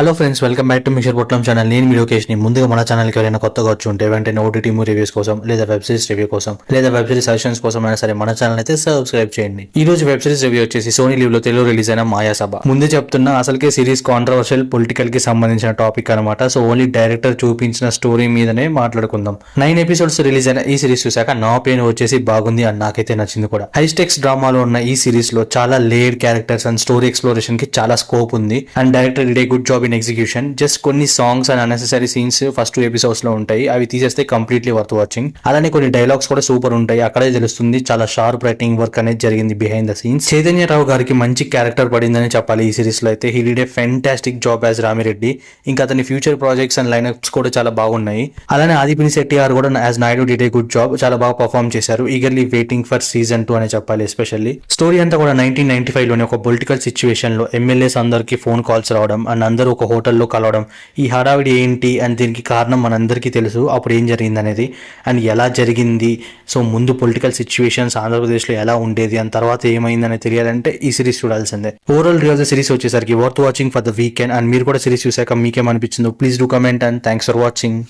Hello friends, welcome back to mixture పొట్లం channel. నేను మీ లోకేష్ ని. ముందుగా మన ఛానల్కి ఎవరైనా కొత్తగా వచ్చి ఉంటే వెంటనే ఓటీటీ మూవీ రివ్యూస్ కోసం లేదా వెబ్ సిరీస్ రివ్యూ కోసం లేదా వెబ్ సిరీస్ సజెషన్స్ కోసం అయినా సరే మన ఛానల్ అయితే సబ్స్క్రైబ్ చేయండి. ఈ రోజు వెబ్ సిరీస్ రివ్యూ వచ్చేసి సోనీ లీవ్ లో తెలుగు రిలీజ్ అయిన మాయాసభ. ముందే చెప్తున్నా, అసలుకే సిరీస్ కాంట్రవర్షియల్ పొలిటికల్ కి సంబంధించిన టాపిక్ అనమాట. సో ఓన్లీ డైరెక్టర్ చూపించిన స్టోరీ మీదనే మాట్లాడుకుందాం. 9 ఎపిసోడ్స్ రిలీజ్ అయిన ఈ సిరీస్ చూసాక నా ఒపీనియన్ వచ్చేసి బాగుంది అండ్ నాకైతే నచ్చింది కూడా. హైస్టెక్స్ డ్రామాలో ఉన్న ఈ సిరీస్ లో చాలా layer characters and story exploration కి చాలా స్కోప్ ఉంది and director did a good job in execution. Just కొన్ని songs and unnecessary scenes first 2 episodes లో ఉంటాయి. అవి తీసేస్తే కంప్లీట్లీ వర్త్ వాచింగ్. అలానే కొన్ని డైలాగ్స్ కూడా సూపర్ ఉంటాయి. అక్కడే తెలుస్తుంది చాలా షార్ప్ రైటింగ్ వర్క్ అనేది జరిగింది బిహైండ్ ద సీన్స్. చైతన్యరావు గారికి మంచి క్యారెక్టర్ పడిందని చెప్పాలి ఈ సిరీస్ లో అయితే. He did a fantastic job as Ramireddy. ఇంకా అతని ఫ్యూచర్ ప్రాజెక్ట్స్ అండ్ లైనప్స్ కూడా చాలా బాగున్నాయి. అలానే ఆదిపిని శెట్టి గారు కూడా as Naidu did a good job. చాలా బాగా పర్ఫార్మ్ చేశారు. ఈగర్లీ వెయిటింగ్ ఫర్ సీజన్ 2 అని చెప్పాలి. ఎస్పెషల్లీ స్టోరీ అంతా కూడా 1995 లోనే ఒక పొలిటికల్ సిచ్యువేషన్ లో ఎమ్మెల్యేస్ అందరికి ఫోన్ కాల్స్ రావడం అండ్ అందరూ ఒక హోటల్లో కలవడం. ఈ హడావిడి ఏంటి అండ్ దీనికి కారణం మనందరికీ తెలుసు. అప్పుడు ఏం జరిగింది అనేది అండ్ ఎలా జరిగింది. సో ముందు పొలిటికల్ సిచ్యువేషన్స్ ఆంధ్రప్రదేశ్లో ఎలా ఉండేది అండ్ తర్వాత ఏమైందని తెలియాలంటే ఈ సిరీస్ చూడాల్సిందే. Overall review of the series వచ్చేసరికి worth watching for the weekend. And మీరు కూడా సిరీస్ చూసాక మీకేమనిపించిందో please do comment and thanks for watching.